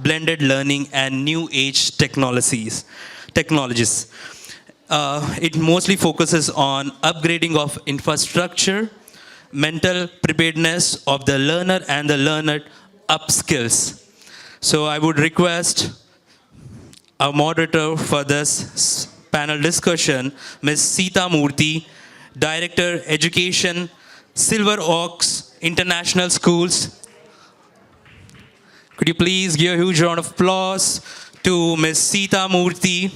blended learning and new age technologies. It mostly focuses on upgrading of infrastructure, mental preparedness of the learner and the learner upskills. So I would request our moderator for this panel discussion, Ms. Sita Murthy, Director, Education, Silver Oaks International Schools. Could you please give a huge round of applause to Ms. Sita Murthy.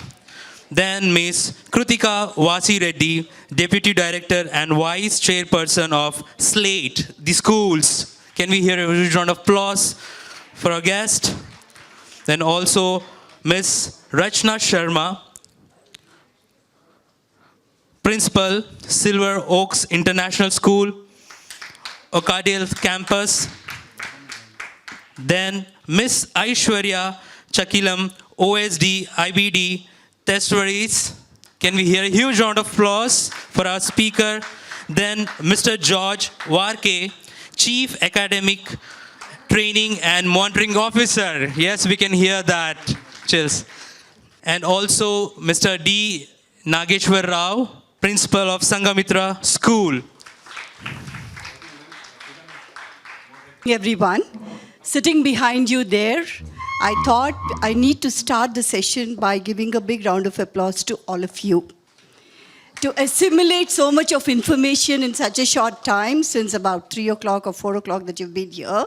Then Ms. Krutika Vasi Reddy, Deputy Director and Vice Chairperson of SLATE, the schools. Can we hear a huge round of applause for our guest? Then also Ms. Rachna Sharma, Principal, Silver Oaks International School, Oakdale Campus. Then Ms. Aishwarya Chakilam, OSD, IBD, Testwaries. Can we hear a huge round of applause for our speaker? Then Mr. George Warke, Chief Academic Training and Monitoring Officer. Yes, we can hear that. Cheers. And also Mr. D. Nageshwar Rao, Principal of Sangamitra School. Everyone, sitting behind you there, I thought I need to start the session by giving a big round of applause to all of you. To assimilate so much of information in such a short time, since about 3 o'clock or 4 o'clock that you've been here,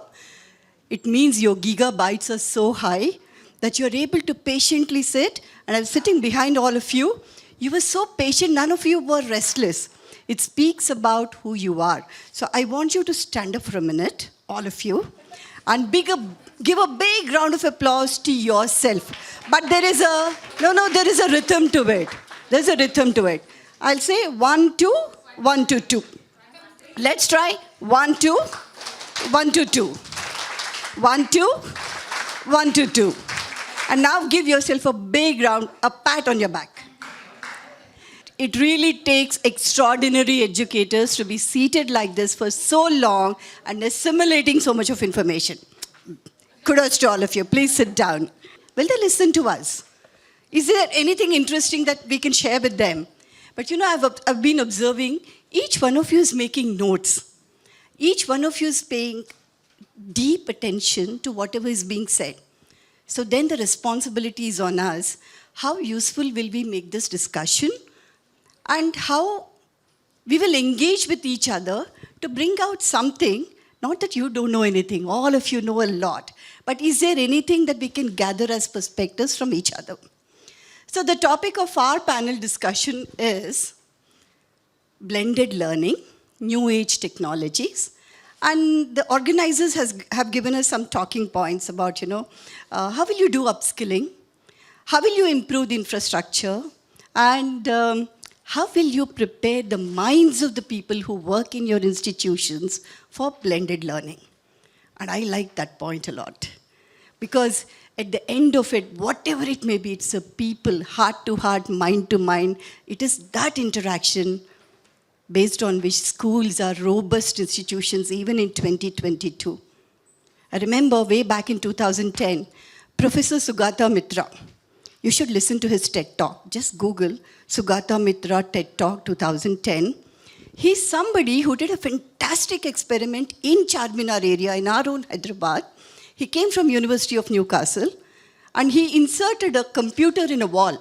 it means your gigabytes are so high that you're able to patiently sit. And I was sitting behind all of you. You were so patient, none of you were restless. It speaks about who you are. So I want you to stand up for a minute, all of you, and give a big round of applause to yourself. But there is a rhythm to it. There's a rhythm to it. I'll say 1, 2, 1, 2, 2. Let's try 1, 2, 1, 2, 2. 1, 2, 1, 2, 2. And now give yourself a big round, a pat on your back. It really takes extraordinary educators to be seated like this for so long and assimilating so much of information. Kudos to all of you. Please sit down. Will they listen to us? Is there anything interesting that we can share with them? But you know, I've been observing each one of you is making notes. Each one of you is paying deep attention to whatever is being said. So then the responsibility is on us. How useful will we make this discussion? And how we will engage with each other to bring out something, not that you don't know anything, all of you know a lot, but is there anything that we can gather as perspectives from each other? So the topic of our panel discussion is blended learning, new age technologies, and the organizers have given us some talking points about, how will you do upskilling? How will you improve the infrastructure? And how will you prepare the minds of the people who work in your institutions for blended learning? And I like that point a lot. Because at the end of it, whatever it may be, it's a people, heart to heart, mind to mind. It is that interaction based on which schools are robust institutions, even in 2022. I remember way back in 2010, Professor Sugata Mitra. You should listen to his TED Talk. Just Google Sugata Mitra TED Talk 2010. He's somebody who did a fantastic experiment in Charminar area in our own Hyderabad. He came from University of Newcastle and he inserted a computer in a wall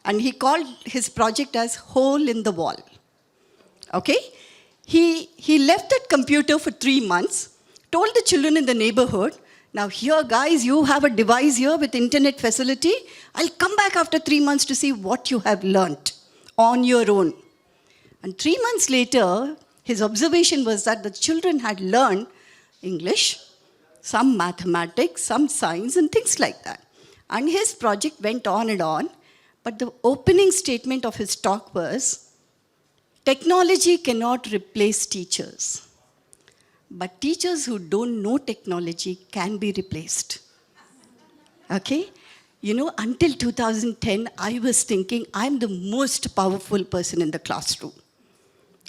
and he called his project as Hole in the Wall. Okay? He left that computer for 3 months, told the children in the neighborhood, now here guys, you have a device here with internet facility. I'll come back after 3 months to see what you have learnt on your own. And 3 months later, his observation was that the children had learned English, some mathematics, some science and things like that. And his project went on, but the opening statement of his talk was, technology cannot replace teachers. But teachers who don't know technology can be replaced. Okay? Until 2010, I was thinking I'm the most powerful person in the classroom.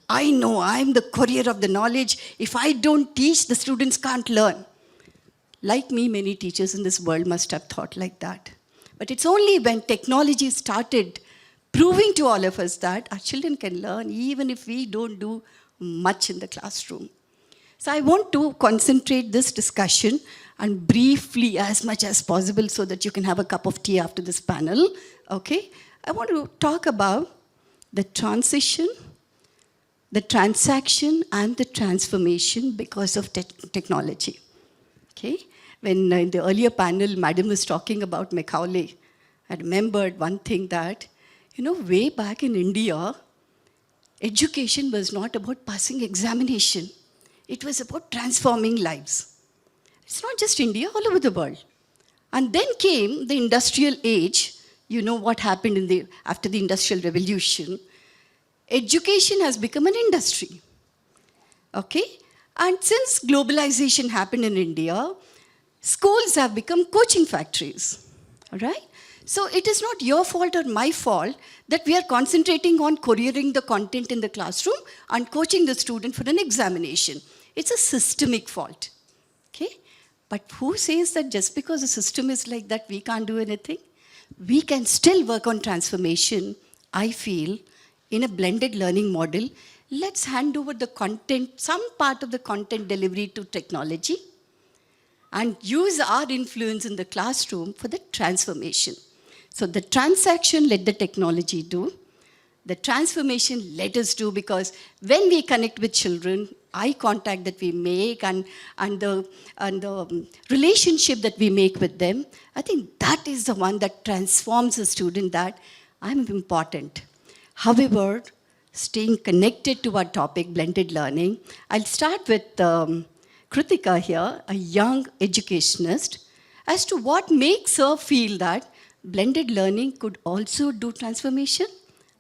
I know I'm the courier of the knowledge. If I don't teach, the students can't learn. Like me, many teachers in this world must have thought like that. But it's only when technology started proving to all of us that our children can learn even if we don't do much in the classroom. So I want to concentrate this discussion and briefly as much as possible so that you can have a cup of tea after this panel. Okay? I want to talk about the transition, the transaction, and the transformation because of technology. Okay? When in the earlier panel, Madam was talking about Macaulay, I remembered one thing that, way back in India, education was not about passing examination. It was about transforming lives. It's not just India, all over the world. And then came the industrial age. You know what happened after the Industrial Revolution. Education has become an industry. Okay? And since globalization happened in India, schools have become coaching factories. All right? So it is not your fault or my fault that we are concentrating on couriering the content in the classroom and coaching the student for an examination. It's a systemic fault. Okay? But who says that just because the system is like that, we can't do anything? We can still work on transformation, I feel, in a blended learning model. Let's hand over the content, some part of the content delivery to technology and use our influence in the classroom for the transformation. So the transaction, let the technology do. The transformation, let us do, because when we connect with children, eye contact that we make and the relationship that we make with them, I think that is the one that transforms a student, that I'm important. However, staying connected to our topic, blended learning, I'll start with Kritika here, a young educationist, as to what makes her feel that blended learning could also do transformation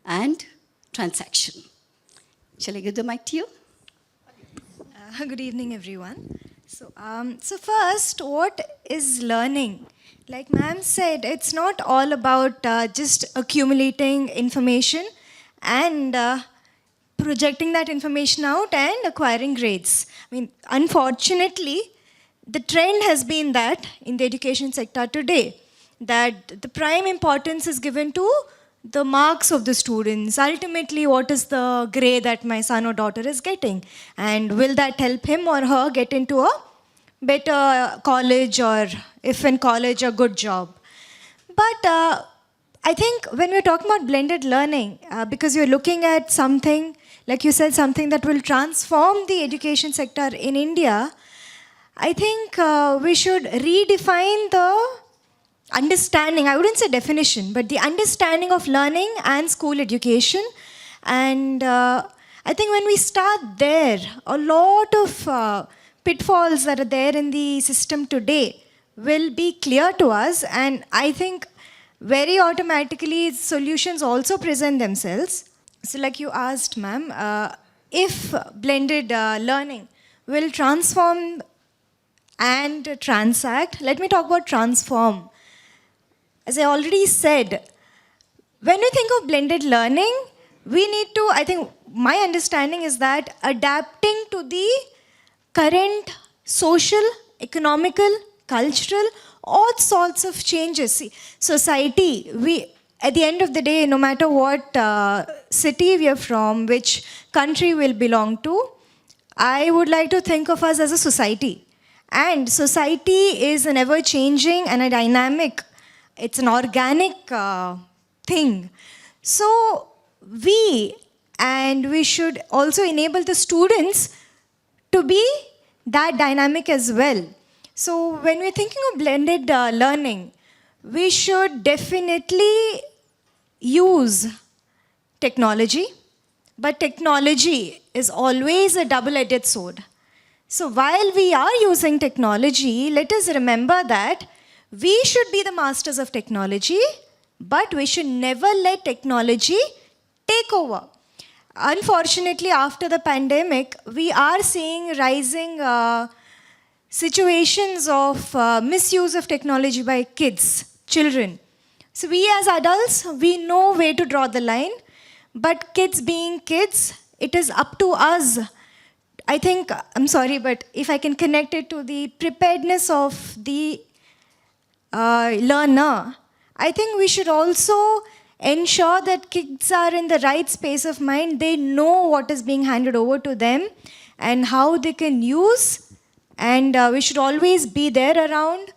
and transaction. Shall I give the mic to you? Good evening, everyone. So first, what is learning? Like ma'am said, it's not all about just accumulating information and projecting that information out and acquiring grades. I mean, unfortunately, the trend has been that in the education sector today, that the prime importance is given to the marks of the students. Ultimately, what is the grade that my son or daughter is getting? And will that help him or her get into a better college, or if in college, a good job? But I think when we're talking about blended learning, because you're looking at something, like you said, something that will transform the education sector in India, I think we should redefine the understanding, I wouldn't say definition, but the understanding of learning and school education. And I think when we start there, a lot of pitfalls that are there in the system today will be clear to us. And I think very automatically solutions also present themselves. So like you asked, ma'am, if blended learning will transform and transact, let me talk about transform. As I already said, when we think of blended learning, we need to, I think my understanding is that adapting to the current social, economical, cultural, all sorts of changes. See, society, we, at the end of the day, no matter what city we are from, which country we'll belong to, I would like to think of us as a society. And society is an ever-changing and a dynamic, it's an organic thing. So we should also enable the students to be that dynamic as well. So when we're thinking of blended learning, we should definitely use technology, but technology is always a double-edged sword. So while we are using technology, let us remember that we should be the masters of technology, but we should never let technology take over. Unfortunately, after the pandemic, we are seeing rising situations of misuse of technology by kids, children. So we as adults, we know where to draw the line, but kids being kids, it is up to us I think, I'm sorry, but if I can connect it to the preparedness of the learner, I think we should also ensure that kids are in the right space of mind. They know what is being handed over to them and how they can use, and we should always be there around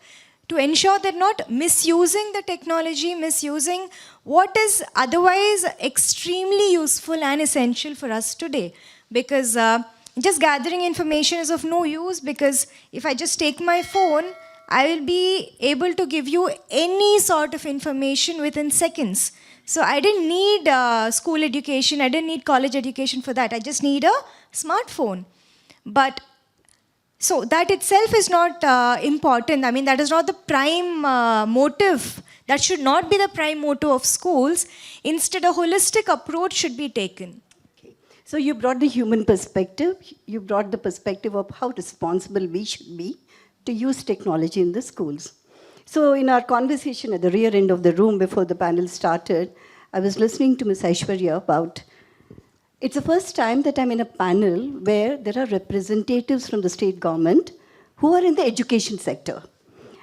to ensure they're not misusing the technology, misusing what is otherwise extremely useful and essential for us today. Because just gathering information is of no use, because if I just take my phone, I will be able to give you any sort of information within seconds. So I didn't need school education, I didn't need college education for that. I just need a smartphone. But so that itself is not important. I mean, that is not the prime motive. That should not be the prime motive of schools. Instead, a holistic approach should be taken. Okay. So you brought the human perspective. You brought the perspective of how responsible we should be to use technology in the schools. So in our conversation at the rear end of the room before the panel started, I was listening to Ms. Aishwarya about, it's the first time that I'm in a panel where there are representatives from the state government who are in the education sector.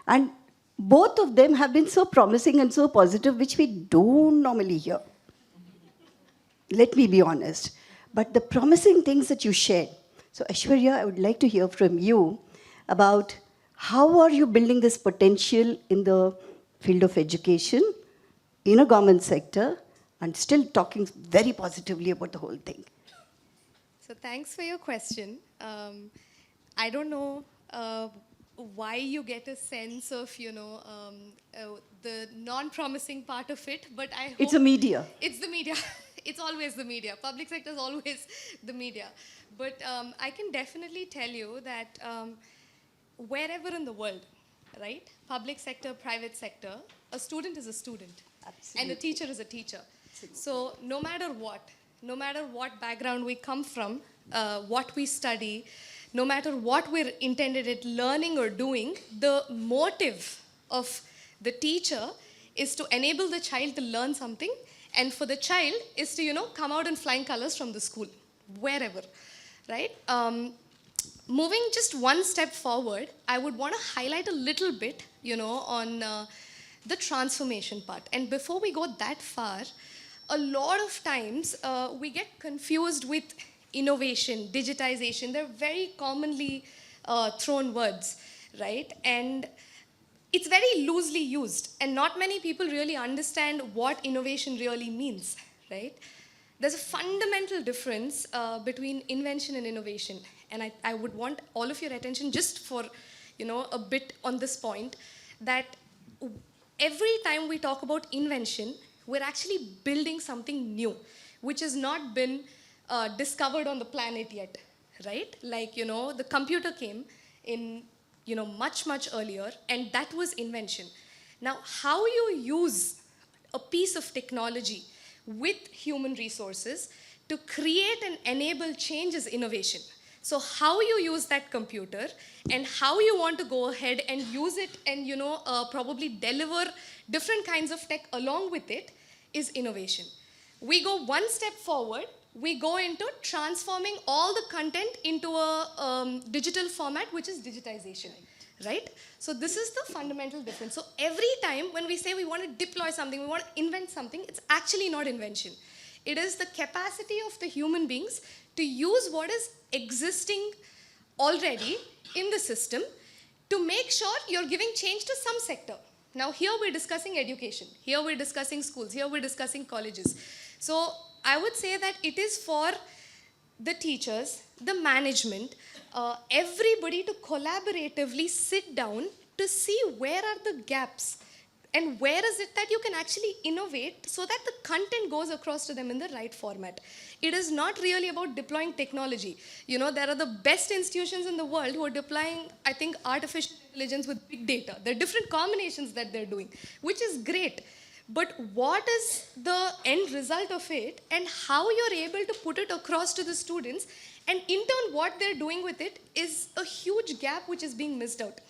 And both of them have been so promising and so positive, which we don't normally hear. Let me be honest. But the promising things that you shared. So Aishwarya, I would like to hear from you about how are you building this potential in the field of education, in a government sector, and still talking very positively about the whole thing. So thanks for your question. I don't know why you get a sense of, the non-promising part of it, but I hope... It's a media. It's the media. It's always the media. Public sector is always the media. But I can definitely tell you that wherever in the world, right, public sector, private sector, a student is a student. Absolutely. And a teacher is a teacher. So no matter what background we come from, what we study, no matter what we're intended at learning or doing, the motive of the teacher is to enable the child to learn something, and for the child is to, come out in flying colors from the school, wherever, right? Moving just one step forward, I would want to highlight a little bit, on the transformation part. And before we go that far, a lot of times we get confused with innovation, digitization. They're very commonly thrown words, right? And it's very loosely used, and not many people really understand what innovation really means, right? There's a fundamental difference between invention and innovation. And I would want all of your attention just for, a bit on this point, that every time we talk about invention, we're actually building something new, which has not been discovered on the planet yet, right? Like, the computer came in, much, much earlier, and that was invention. Now, how you use a piece of technology with human resources to create and enable change is innovation. So how you use that computer and how you want to go ahead and use it and, probably deliver different kinds of tech along with it is innovation. We go one step forward, we go into transforming all the content into a digital format, which is digitization, right? So this is the fundamental difference. So every time when we say we want to deploy something, we want to invent something, it's actually not invention. It is the capacity of the human beings to use what is existing already in the system to make sure you're giving change to some sector. Now here we're discussing education, here we're discussing schools, here we're discussing colleges. So I would say that it is for the teachers, the management, everybody to collaboratively sit down to see where are the gaps and where is it that you can actually innovate so that the content goes across to them in the right format. It is not really about deploying technology. There are the best institutions in the world who are deploying, I think, artificial intelligence with big data. There are different combinations that they're doing, which is great. But what is the end result of it and how you're able to put it across to the students, and in turn what they're doing with it is a huge gap which is being missed out.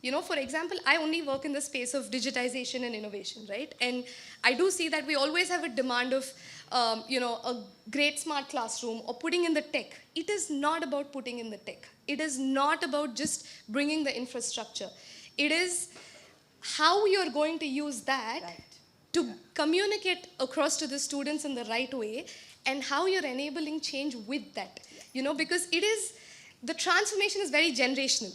For example, I only work in the space of digitization and innovation, right? And I do see that we always have a demand of, a great smart classroom or putting in the tech. It is not about putting in the tech. It is not about just bringing the infrastructure. It is how you're going to use that to communicate across to the students in the right way, and how you're enabling change with that. Because the transformation is very generational.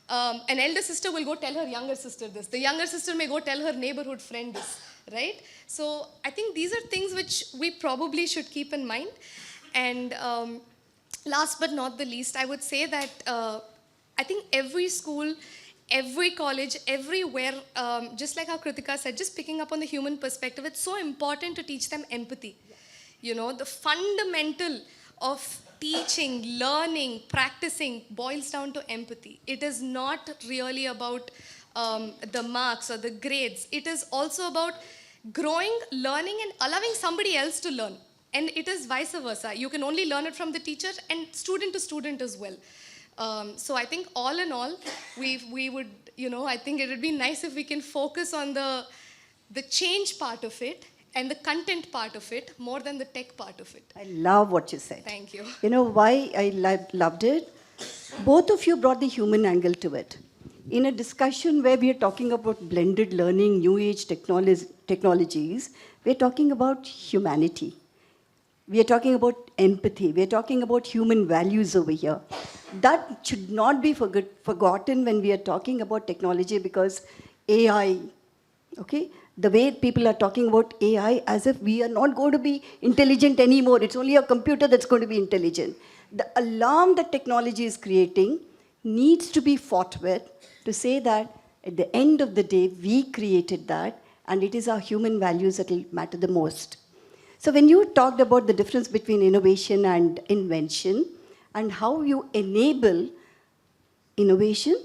An elder sister will go tell her younger sister this. The younger sister may go tell her neighborhood friend this, right? So I think these are things which we probably should keep in mind. And last but not the least, I would say that I think every school, every college, everywhere, just like how Kritika said, just picking up on the human perspective, it's so important to teach them empathy. The fundamental of teaching, learning, practicing boils down to empathy. It is not really about the marks or the grades. It is also about growing, learning, and allowing somebody else to learn. And it is vice versa. You can only learn it from the teacher and student to student as well. So I think all in all, we would, I think it would be nice if we can focus on the change part of it and the content part of it more than the tech part of it. I love what you said. Thank you. You know why I loved it? Both of you brought the human angle to it. In a discussion where we are talking about blended learning, new age technologies, we're talking about humanity. We are talking about empathy. We are talking about human values over here. That should not be forgotten when we are talking about technology, because AI, okay? The way people are talking about AI as if we are not going to be intelligent anymore. It's only a computer that's going to be intelligent. The alarm that technology is creating needs to be fought with, to say that at the end of the day, we created that, and it is our human values that will matter the most. So when you talked about the difference between innovation and invention, and how you enable innovation,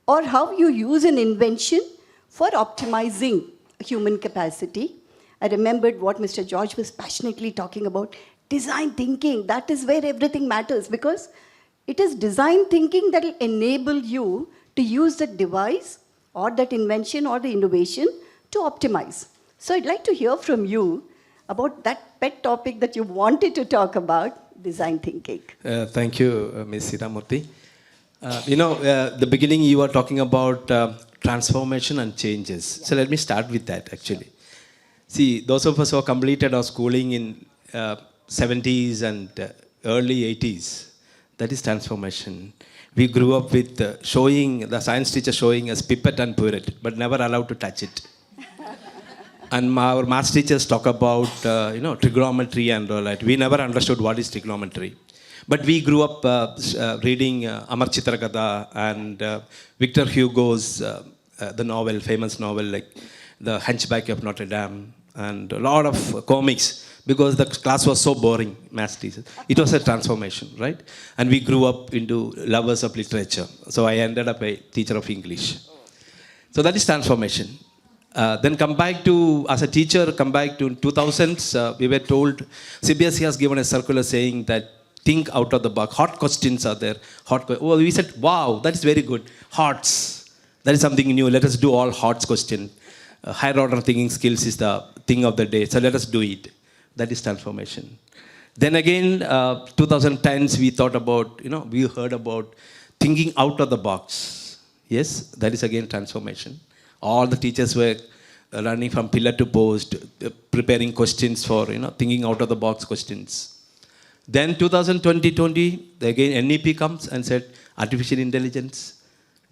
or how you use an invention for optimizing human capacity, I remembered what Mr. George was passionately talking about, design thinking. That is where everything matters, because it is design thinking that will enable you to use that device or that invention or the innovation to optimize. So I'd like to hear from you about that pet topic that you wanted to talk about, design thinking. Thank you, Ms. Siramurthy. The beginning you were talking about transformation and changes. Yeah. So let me start with that, actually. See, those of us who completed our schooling in 70s and early 80s, that is transformation. We grew up with the science teacher showing us pipette and burette, but never allowed to touch it. And our math teachers talk about, trigonometry and all that. We never understood what is trigonometry. But we grew up reading Amar Chitrakatha and Victor Hugo's the novel, famous novel like The Hunchback of Notre Dame, and a lot of comics, because the class was so boring, math teachers. It was a transformation, right? And we grew up into lovers of literature. So I ended up a teacher of English. So that is transformation. Then come back to, as a teacher, come back to 2000s, we were told, CBSE has given a circular saying that think out of the box. Hot questions are there. We said, wow, that is very good. Hots. That is something new. Let us do all HOTS question. Higher order thinking skills is the thing of the day. So let us do it. That is transformation. Then again, 2010s, we thought about, we heard about thinking out of the box. Yes, that is again transformation. All the teachers were learning from pillar to post, preparing questions for, thinking out of the box questions. Then 2020, again NEP comes and said artificial intelligence.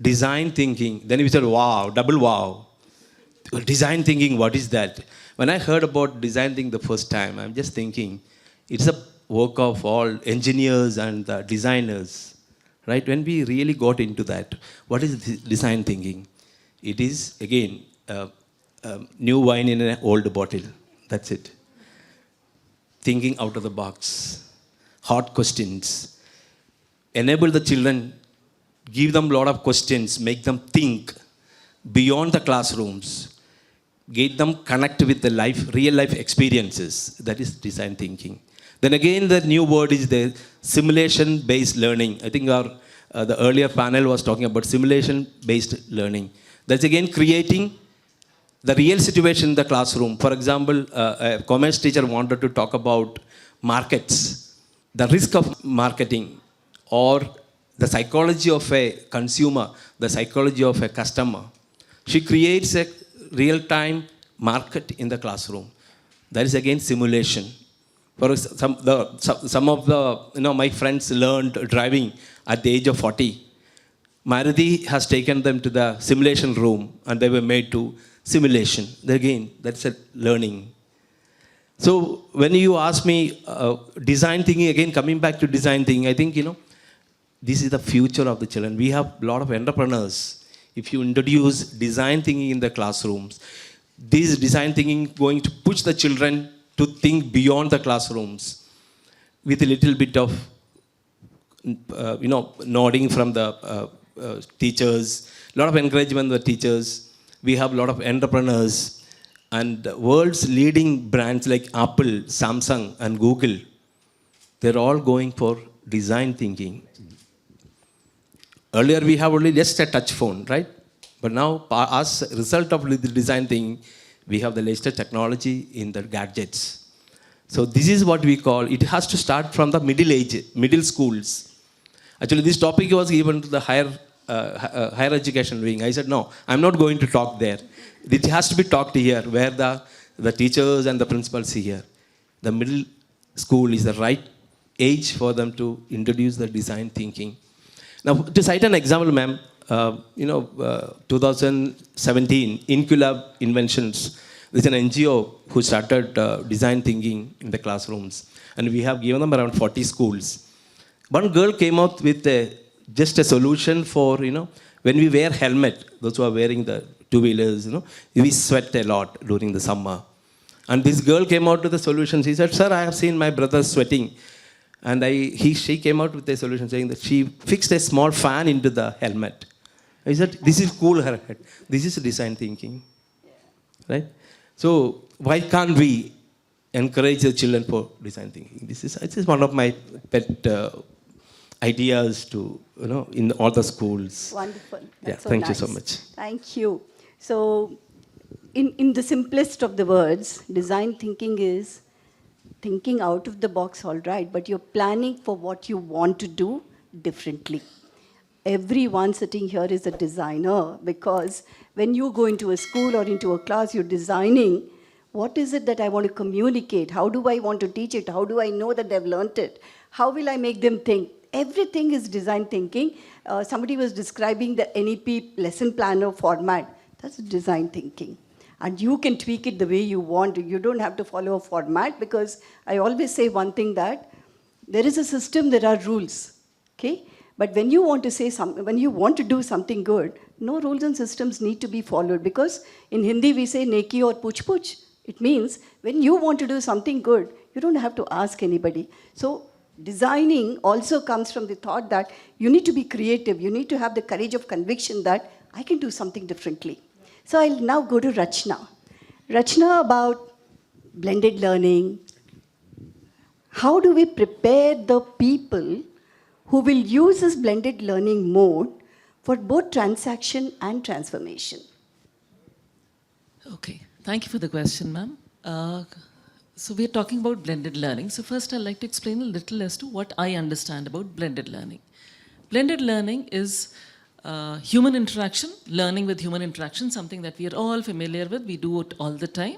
Design thinking. Then we said, wow, double wow. Design thinking, what is that? When I heard about design thinking the first time, I'm just thinking, it's a work of all engineers and designers, right? When we really got into that, what is design thinking? It is, again, new wine in an old bottle. That's it. Thinking out of the box. Hot questions. Enable the children, give them a lot of questions, make them think beyond the classrooms, get them connect with the real life experiences. That is design thinking. Then again, the new word is the simulation-based learning. I think our the earlier panel was talking about simulation-based learning. That's again creating the real situation in the classroom. For example, a commerce teacher wanted to talk about markets, the risk of marketing, or the psychology of a consumer, the psychology of a customer. She creates a real-time market in the classroom. That is again simulation. For some of the my friends learned driving at the age of 40. Maruti has taken them to the simulation room and they were made to simulation. Again, that's a learning. So when you ask me design thinking, again coming back to design thinking, I think this is the future of the children. We have a lot of entrepreneurs. If you introduce design thinking in the classrooms, this design thinking going to push the children to think beyond the classrooms with a little bit of nodding from the teachers, a lot of encouragement from the teachers. We have a lot of entrepreneurs and the world's leading brands like Apple, Samsung and Google. They're all going for design thinking. Earlier we have only just a touch phone, right? But now as a result of the design thinking, we have the latest technology in the gadgets. So this is what we call, it has to start from the middle schools. Actually, this topic was given to the higher education wing. I said, no, I'm not going to talk there. It has to be talked here, where the teachers and the principals here. The middle school is the right age for them to introduce the design thinking. Now, to cite an example, ma'am, 2017, Inculab Inventions, there's an NGO who started design thinking in the classrooms. And we have given them around 40 schools. One girl came out with just a solution for, when we wear helmet, those who are wearing the two-wheelers, we sweat a lot during the summer. And this girl came out with a solution. She said, sir, I have seen my brother sweating. And she came out with a solution saying that she fixed a small fan into the helmet. I said, this is cool her head. This is design thinking. Right? So why can't we encourage the children for design thinking? This is one of my pet ideas to, in all the schools. Wonderful. That's Thank you nice. so much. Thank you. So in the simplest of the words, design thinking is thinking out of the box, all right, but you're planning for what you want to do differently. Everyone sitting here is a designer, because when you go into a school or into a class, you're designing, what is it that I want to communicate? How do I want to teach it? How do I know that they've learnt it? How will I make them think? Everything is design thinking. Somebody was describing the NEP lesson planner format. That's design thinking. And you can tweak it the way you want. You don't have to follow a format, because I always say one thing, that there is a system, there are rules. Okay? But when you want to say when you want to do something good, no rules and systems need to be followed, because in Hindi we say neki or puch puch. It means when you want to do something good, you don't have to ask anybody. So designing also comes from the thought that you need to be creative. You need to have the courage of conviction that I can do something differently. So I'll now go to Rachna. Rachna, about blended learning. How do we prepare the people who will use this blended learning mode for both transaction and transformation? Okay, thank you for the question, ma'am. So we're talking about blended learning. So first I'd like to explain a little as to what I understand about blended learning. Blended learning is human interaction, learning with human interaction, something that we are all familiar with, we do it all the time.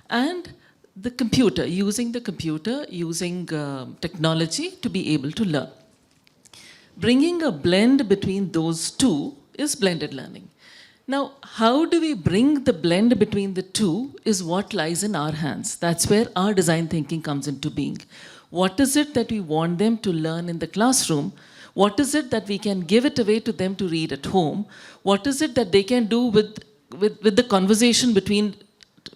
And the computer, using technology to be able to learn. Bringing a blend between those two is blended learning. Now, how do we bring the blend between the two is what lies in our hands. That's where our design thinking comes into being. What is it that we want them to learn in the classroom? What is it that we can give it away to them to read at home? What is it that they can do with the conversation between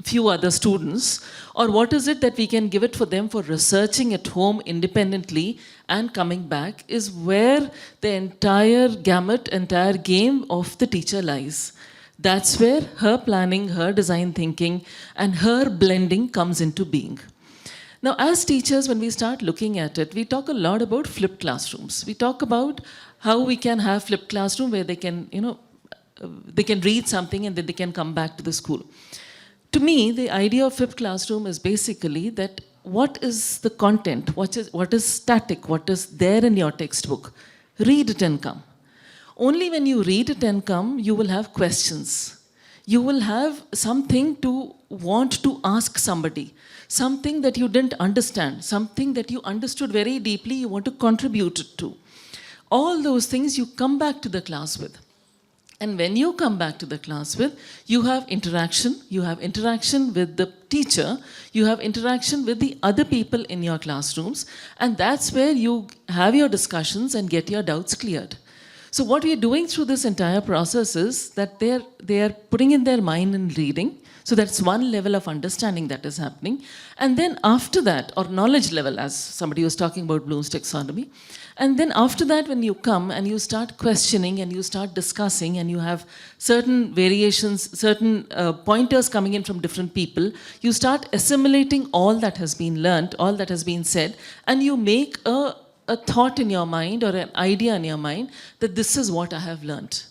few other students? Or what is it that we can give it for them for researching at home independently and coming back is where the entire gamut, entire game of the teacher lies. That's where her planning, her design thinking, and her blending comes into being. Now, as teachers, when we start looking at it, we talk a lot about flipped classrooms. We talk about how we can have flipped classroom where they can, they can read something and then they can come back to the school. To me, the idea of flipped classroom is basically that what is the content, what is static, what is there in your textbook. Read it and come. Only when you read it and come, you will have questions. You will have something to want to ask somebody, something that you didn't understand, something that you understood very deeply, you want to contribute it to. All those things you come back to the class with. And when you come back to the class with, you have interaction with the teacher, you have interaction with the other people in your classrooms, and that's where you have your discussions and get your doubts cleared. So what we are doing through this entire process is that they are putting in their mind in reading. So that's one level of understanding that is happening. And then after that, or knowledge level, as somebody was talking about Bloom's taxonomy, and then after that, when you come and you start questioning and you start discussing and you have certain variations, certain pointers coming in from different people, you start assimilating all that has been learned, all that has been said, and you make a thought in your mind or an idea in your mind that this is what I have learned.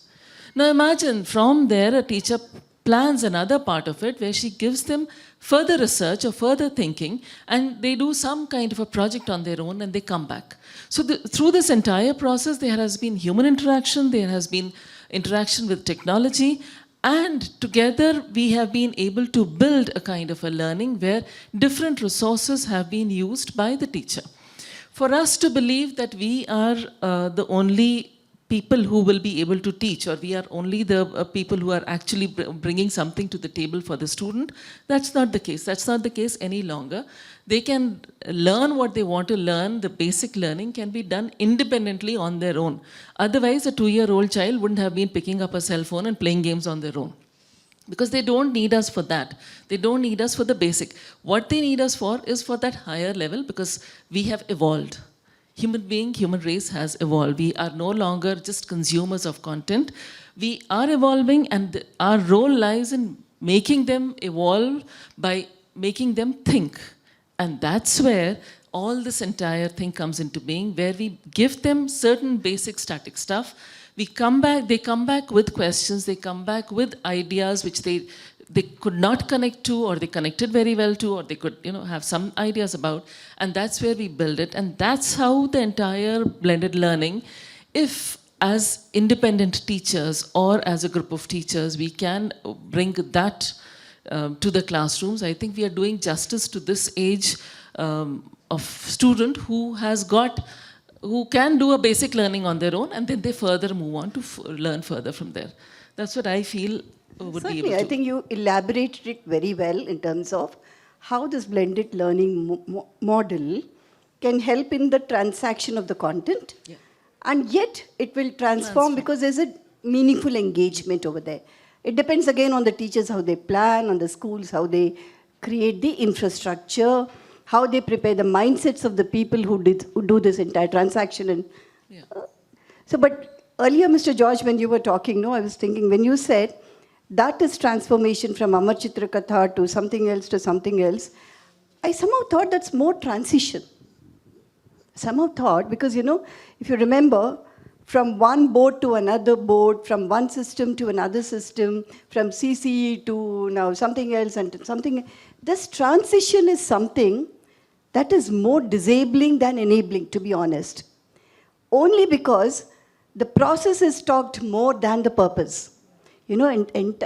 Now imagine from there a teacher plans another part of it where she gives them further research or further thinking, and they do some kind of a project on their own and they come back. So through this entire process, there has been human interaction, there has been interaction with technology, and together we have been able to build a kind of a learning where different resources have been used by the teacher. For us to believe that we are the only people who will be able to teach, or we are only the people who are actually bringing something to the table for the student, that's not the case. That's not the case any longer. They can learn what they want to learn. The basic learning can be done independently on their own. Otherwise, a 2-year-old child wouldn't have been picking up a cell phone and playing games on their own. Because they don't need us for that. They don't need us for the basic. What they need us for is for that higher level, because we have evolved. Human race has evolved. We are no longer just consumers of content. We are evolving, and our role lies in making them evolve by making them think. And that's where all this entire thing comes into being, where we give them certain basic static stuff. They come back with questions, they come back with ideas which they could not connect to, or they connected very well to, or they could have some ideas about, and that's where we build it. And that's how the entire blended learning, if as independent teachers or as a group of teachers we can bring that to the classrooms, I think we are doing justice to this age of student who can do a basic learning on their own, and then they further move on to learn further from there. That's what I feel would Certainly, be able to. I think you elaborated it very well in terms of how this blended learning model can help in the transaction of the content, and yet it will transform because there's a meaningful engagement over there. It depends again on the teachers, how they plan, on the schools, how they create the infrastructure, how they prepare the mindsets of the people who do this entire transaction. And but earlier, Mr. George, when you were talking, I was thinking, when you said that is transformation from Amar Chitra Katha to something else, I somehow thought that's more transition. Because, if you remember, from one board to another board, from one system to another system, from CCE to now something else and something, this transition is something that is more disabling than enabling, to be honest. Only because the process is talked more than the purpose. And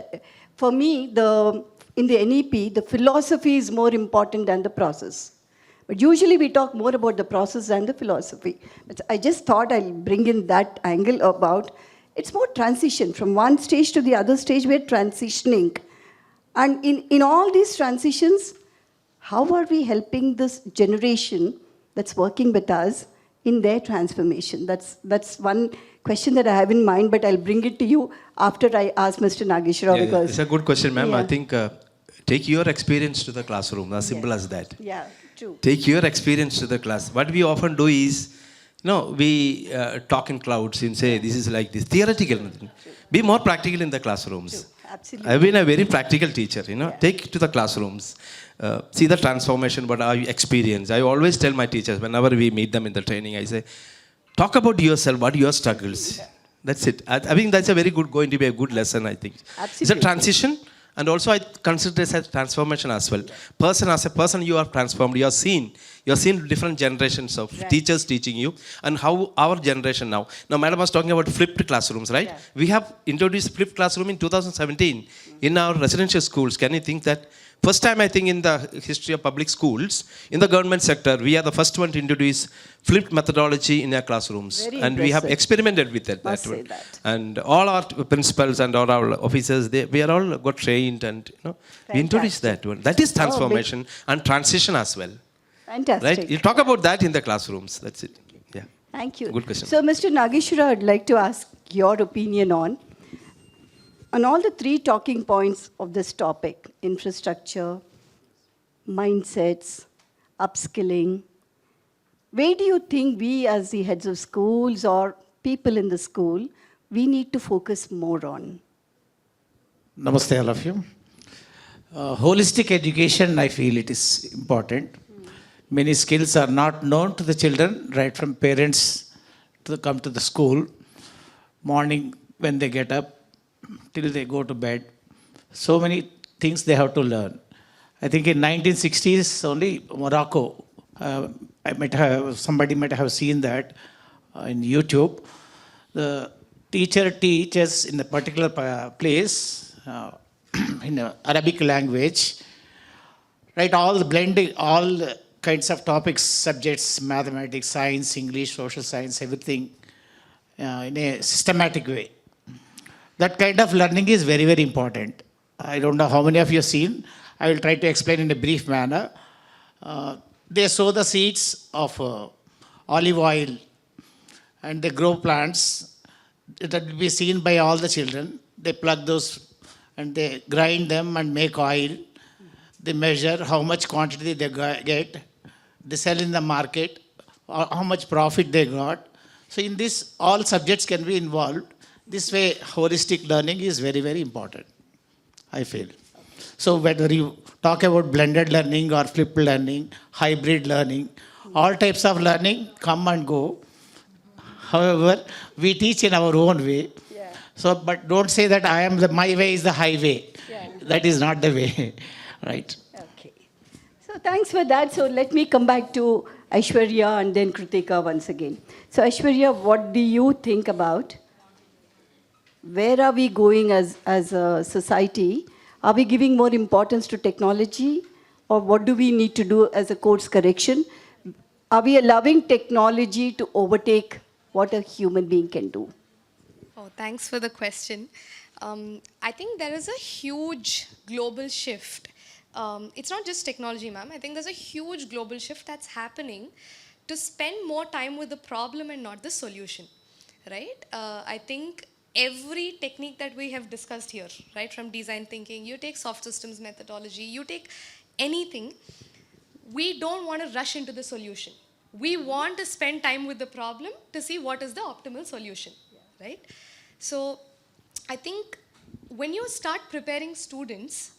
for me, in the NEP, the philosophy is more important than the process. But usually we talk more about the process than the philosophy. But I just thought I'll bring in that angle about, it's more transition. From one stage to the other stage, we're transitioning. And in all these transitions, how are we helping this generation that's working with us in their transformation? That's one question that I have in mind, but I'll bring it to you after I ask Mr. Nageshwara. Because it's a good question, ma'am. I think take your experience to the classroom, as simple as that. Yeah, true. Take your experience to the class. What we often do is, we talk in clouds and say, this is like this. Theoretical. Be more practical in the classrooms. True. Absolutely. I've been a very practical teacher, take it to the classrooms, see the transformation, what I experience. I always tell my teachers, whenever we meet them in the training, I say, talk about yourself, what are your struggles. That's it. I think that's going to be a good lesson, I think. Absolutely. It's a transition, and also I consider this as transformation as well. As a person, you are transformed. You are seen different generations of teachers teaching you, and how our generation now. Now, Madam was talking about flipped classrooms, right? Yeah. We have introduced flipped classroom in 2017 in our residential schools. Can you think that? First time, I think, in the history of public schools, in the government sector, we are the first one to introduce flipped methodology in our classrooms. Very and we have impressive. experimented with that. Must that say one. that. And all our principals and all our officers, we are all got trained, and we introduced that one. That is transformation and transition as well. Fantastic. Right? You talk about that in the classrooms. That's it. Yeah. Thank you. Good question. So, Mr. Nageshwara, I'd like to ask your opinion on all the three talking points of this topic: infrastructure, mindsets, upskilling. Where do you think we, as the heads of schools or people in the school, we need to focus more on? Namaste, all of you. Holistic education, I feel it is important. Many skills are not known to the children, right from parents to come to the school. Morning, when they get up, till they go to bed. So many things they have to learn. I think in 1960s, only Morocco, somebody might have seen that in YouTube. The teacher teaches in a particular place in Arabic language, right? All the blending, all kinds of topics, subjects, mathematics, science, English, social science, everything in a systematic way. That kind of learning is very, very important. I don't know how many of you have seen. I will try to explain in a brief manner. They sow the seeds of olive oil and they grow plants. It will be seen by all the children. They pluck those and they grind them and make oil. They measure how much quantity they get. They sell in the market, how much profit they got. So in this, all subjects can be involved. This way, holistic learning is very, very important, I feel. So whether you talk about blended learning or flipped learning, hybrid learning, all types of learning come and go. However, we teach in our own way. Yeah. So, but don't say that my way is the highway. Yeah. That is not the way, right? Okay. So thanks for that. So let me come back to Aishwarya and then Kritika once again. So Aishwarya, what do you think about where are we going as a society? Are we giving more importance to technology, or what do we need to do as a course correction? Are we allowing technology to overtake what a human being can do? Oh, thanks for the question. I think there is a huge global shift. It's not just technology, ma'am. I think there's a huge global shift that's happening to spend more time with the problem and not the solution, right? I think every technique that we have discussed here, right, from design thinking, you take soft systems methodology, you take anything, we don't want to rush into the solution. We want to spend time with the problem to see what is the optimal solution, right? So I think when you start preparing students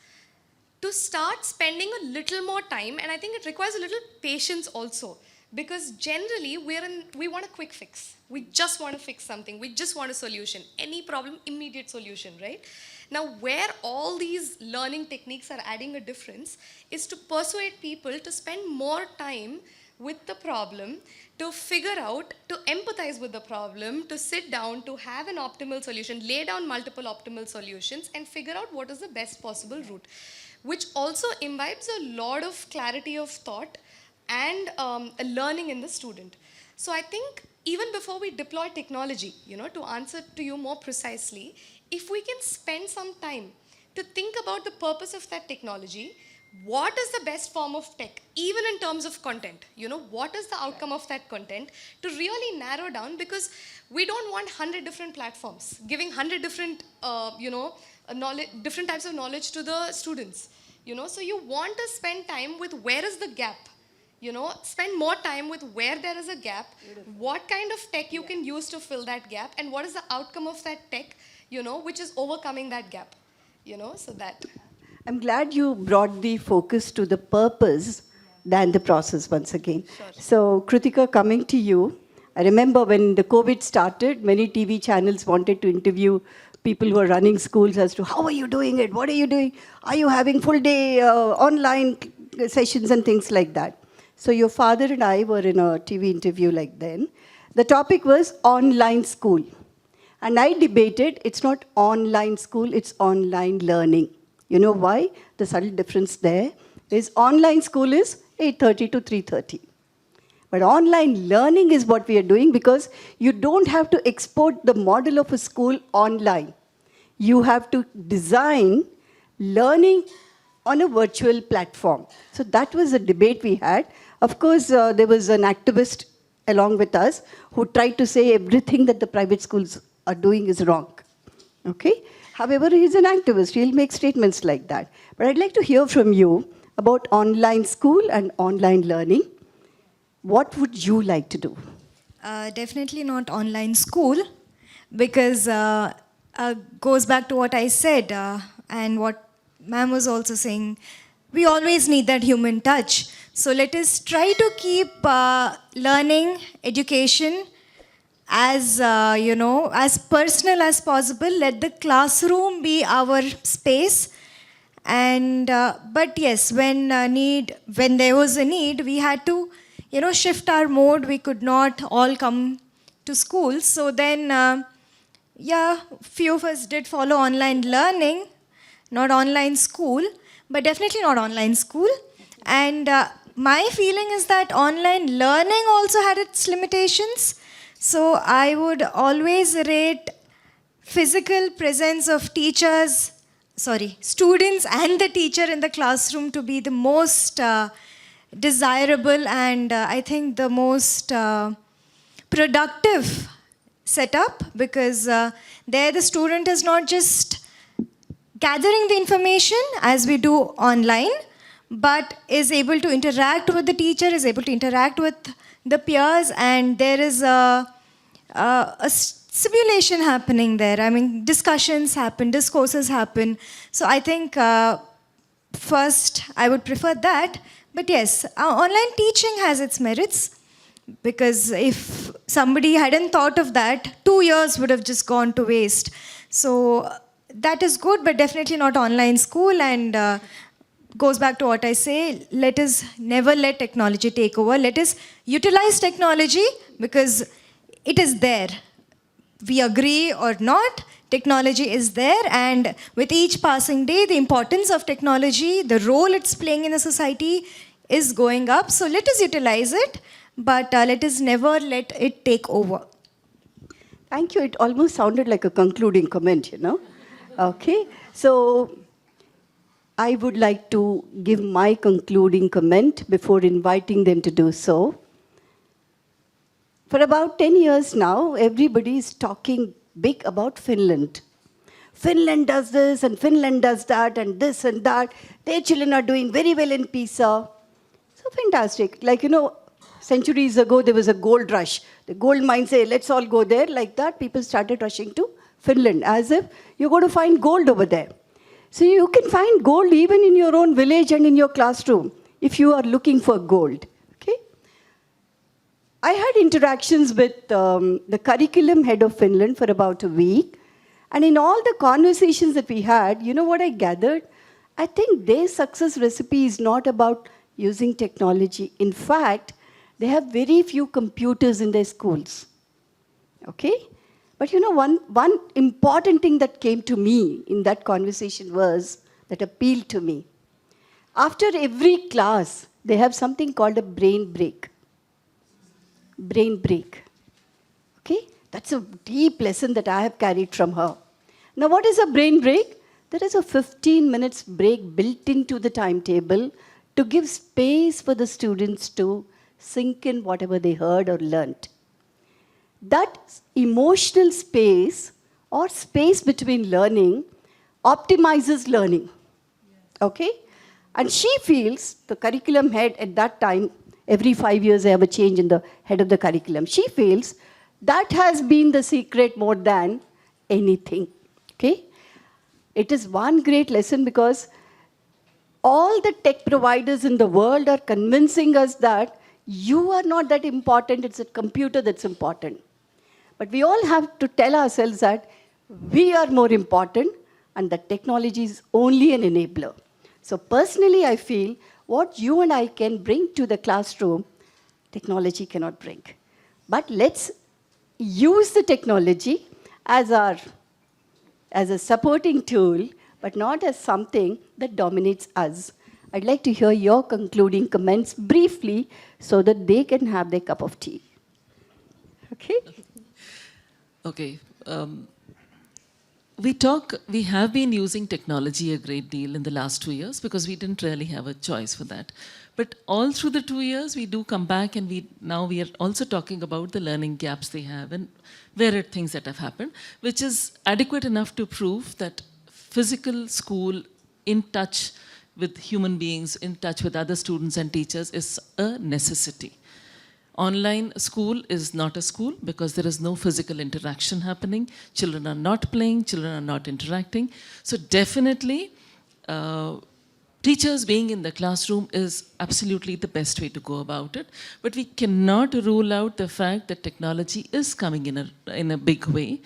to start spending a little more time, and I think it requires a little patience also, because generally we want a quick fix. We just want to fix something. We just want a solution. Any problem, immediate solution, right? Now, where all these learning techniques are adding a difference is to persuade people to spend more time with the problem, to figure out, to empathize with the problem, to sit down, to have an optimal solution, lay down multiple optimal solutions, and figure out what is the best possible route, which also imbibes a lot of clarity of thought and a learning in the student. So I think even before we deploy technology, to answer to you more precisely, if we can spend some time to think about the purpose of that technology, what is the best form of tech, even in terms of content, what is the outcome of that content, to really narrow down, because we don't want 100 different platforms giving 100 different, knowledge, different types of knowledge to the students, so you want to spend time with where is the gap. Spend more time with where there is a gap, what kind of tech you can use to fill that gap, and what is the outcome of that tech, which is overcoming that gap. so that. I'm glad you brought the focus to the purpose than the process once again. So, Kritika, coming to you, I remember when the COVID started, many TV channels wanted to interview people who are running schools as to how are you doing it? What are you doing? Are you having full day online sessions and things like that? So, your father and I were in a TV interview like then. The topic was online school. And I debated it's not online school, it's online learning. You know why? The subtle difference there is online school is 8:30 to 3:30. But online learning is what we are doing because you don't have to export the model of a school online. You have to design learning on a virtual platform. So that was a debate we had. Of course, there was an activist along with us who tried to say everything that the private schools are doing is wrong. Okay? However, he's an activist. He'll make statements like that. But I'd like to hear from you about online school and online learning. What would you like to do? Definitely not online school, because goes back to what I said and what ma'am was also saying. We always need that human touch. So let us try to keep learning, education as as personal as possible. Let the classroom be our space. And but yes, when there was a need, we had to shift our mode. We could not all come to school. So then few of us did follow online learning, not online school, but definitely not online school. And my feeling is that online learning also had its limitations. So I would always rate physical presence of students and the teacher in the classroom to be the most desirable and I think the most productive setup, because there the student is not just gathering the information as we do online, but is able to interact with the teacher, is able to interact with the peers, and there is a simulation happening there. I mean, discussions happen, discourses happen. So I think first I would prefer that. But yes, online teaching has its merits, because if somebody hadn't thought of that, 2 years would have just gone to waste. So that is good, but definitely not online school. And goes back to what I say, let us never let technology take over. Let us utilize technology because it is there. We agree or not, technology is there, and with each passing day, the importance of technology, the role it's playing in the society is going up. So let us utilize it, but let us never let it take over. Thank you. It almost sounded like a concluding comment, Okay. So I would like to give my concluding comment before inviting them to do so. For about 10 years now, everybody is talking big about Finland. Finland does this and Finland does that and this and that. Their children are doing very well in PISA. So fantastic. Like, centuries ago, there was a gold rush. The gold mines say, let's all go there. Like that, people started rushing to Finland as if you're going to find gold over there. So you can find gold even in your own village and in your classroom if you are looking for gold. Okay? I had interactions with the curriculum head of Finland for about a week. And in all the conversations that we had, you know what I gathered? I think their success recipe is not about using technology. In fact, they have very few computers in their schools. Okay? But one important thing that came to me in that conversation that appealed to me. After every class, they have something called a brain break. Brain break. Okay? That's a deep lesson that I have carried from her. Now, what is a brain break? There is a 15 minutes break built into the timetable to give space for the students to sink in whatever they heard or learnt. That emotional space or space between learning optimizes learning. Okay? And she feels, the curriculum head at that time, every 5 years they have a change in the head of the curriculum. She feels that has been the secret more than anything. Okay? It is one great lesson because all the tech providers in the world are convincing us that you are not that important, it's a computer that's important. But we all have to tell ourselves that we are more important and the technology is only an enabler. So personally, I feel what you and I can bring to the classroom, technology cannot bring. But let's use the technology as a supporting tool, but not as something that dominates us. I'd like to hear your concluding comments briefly so that they can have their cup of tea. Okay? Okay. We have been using technology a great deal in the last 2 years because we didn't really have a choice for that. But all through the 2 years, we do come back and now we are also talking about the learning gaps they have and varied things that have happened, which is adequate enough to prove that physical school in touch with human beings, in touch with other students and teachers is a necessity. Online school is not a school because there is no physical interaction happening. Children are not playing, children are not interacting. So definitely, teachers being in the classroom is absolutely the best way to go about it. But we cannot rule out the fact that technology is coming in a big way.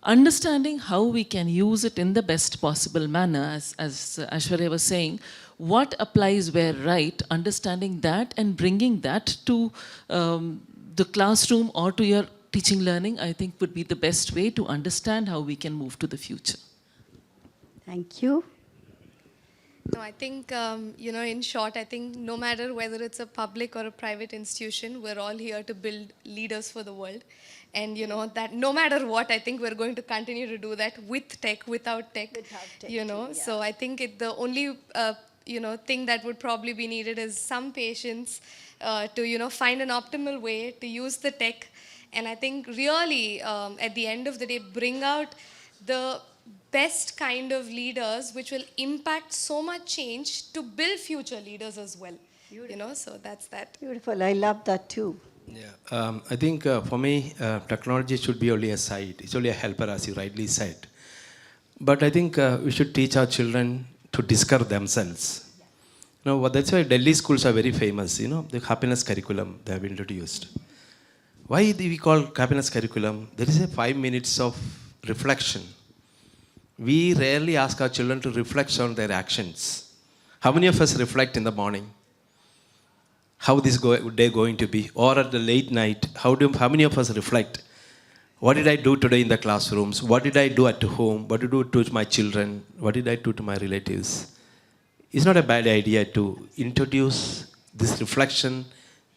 Understanding how we can use it in the best possible manner, as Aishwarya was saying, what applies where right, understanding that and bringing that to the classroom or to your teaching learning, I think would be the best way to understand how we can move to the future. Thank you. No, I think, in short, I think no matter whether it's a public or a private institution, we're all here to build leaders for the world. And, that no matter what, I think we're going to continue to do that with tech, without tech. Yeah. So I think the only, thing that would probably be needed is some patience to, find an optimal way to use the tech. And I think really, at the end of the day, bring out the best kind of leaders which will impact so much change to build future leaders as well. So that's that. Beautiful. I love that too. Yeah, I think for me, technology should be only a side. It's only a helper, as you rightly said. But I think we should teach our children to discover themselves. That's why Delhi schools are very famous. The happiness curriculum they have introduced. Why do we call happiness curriculum? There is a 5 minutes of reflection. We rarely ask our children to reflect on their actions. How many of us reflect in the morning? How this day going to be? Or at the late night, how many of us reflect? What did I do today in the classrooms? What did I do at home? What did I do to my children? What did I do to my relatives? It's not a bad idea to introduce this reflection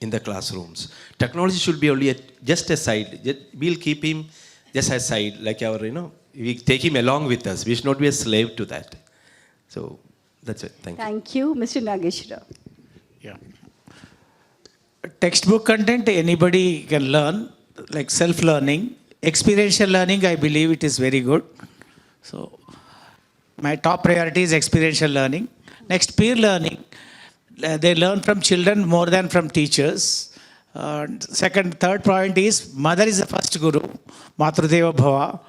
in the classrooms. Technology should be only just a side. We'll keep him just a side, like our, we take him along with us. We should not be a slave to that. So that's it. Thank you. Thank you, Mr. Nageshwara. Yeah. Textbook content anybody can learn, like self-learning. Experiential learning, I believe it is very good. So my top priority is experiential learning. Next, peer learning. They learn from children more than from teachers. Third point is mother is the first guru, Matrudeva Bhava.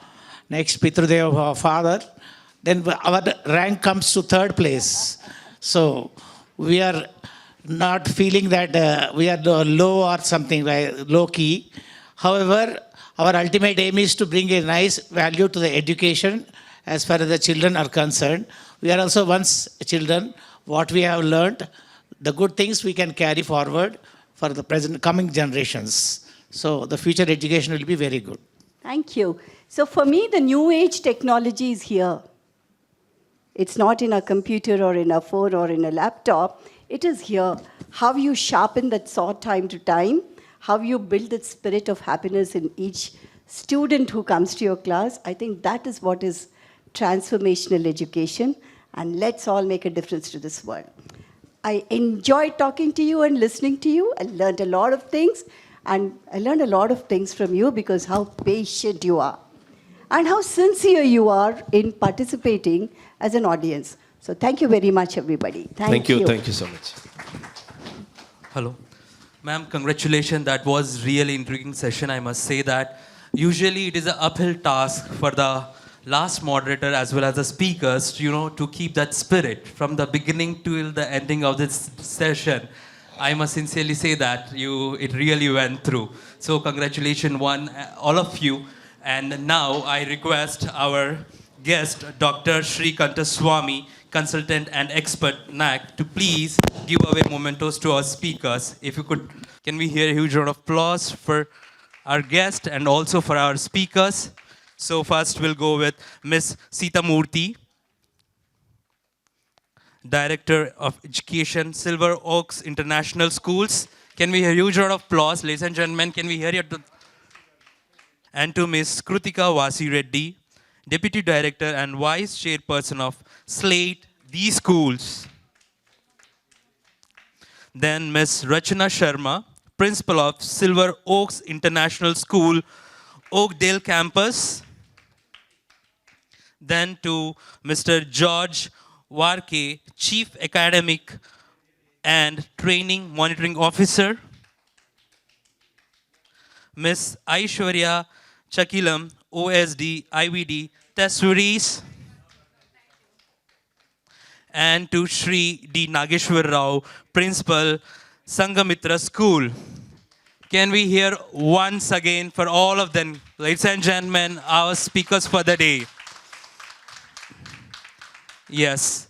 Next, Pitrudeva Bhava, father. Then our rank comes to third place. So we are not feeling that we are low or something like low key. However, our ultimate aim is to bring a nice value to the education as far as the children are concerned. We are also once children. What we have learned, the good things we can carry forward for the present coming generations. So the future education will be very good. Thank you. So for me, the new age technology is here. It's not in a computer or in a phone or in a laptop. It is here. How you sharpen that saw time to time, how you build that spirit of happiness in each student who comes to your class, I think that is what is transformational education. And let's all make a difference to this world. I enjoyed talking to you and listening to you. I learned a lot of things. And I learned a lot of things from you because how patient you are. And how sincere you are in participating as an audience. So thank you very much, everybody. Thank you. Thank you so much. Hello. Ma'am, congratulations. That was really intriguing session. I must say that usually it is an uphill task for the last moderator as well as the speakers, to keep that spirit from the beginning till the ending of this session. I must sincerely say that it really went through. So congratulations, all of you. And now I request our guest, Dr. Sri Kantaswamy, consultant and expert NAC, to please give away mementos to our speakers. If you could, can we hear a huge round of applause for our guest and also for our speakers? So first we'll go with Ms. Sita Murthy, Director of Education, Silver Oaks International Schools. Can we hear a huge round of applause, ladies and gentlemen? Can we hear you? And to Ms. Krutika Vasi Reddy, Deputy Director and Vice Chairperson of Slate, these schools. Then Ms. Rachana Sharma, Principal of Silver Oaks International School, Oakdale Campus. Then to Mr. George Warke, Chief Academic and Training Monitoring Officer. Ms. Aishwarya Chakilam, OSD, IBD, Tessuris. And to Shri D. Nageshwar Rao, Principal, Sangamitra School. Can we hear once again for all of them, ladies and gentlemen, our speakers for the day? Yes.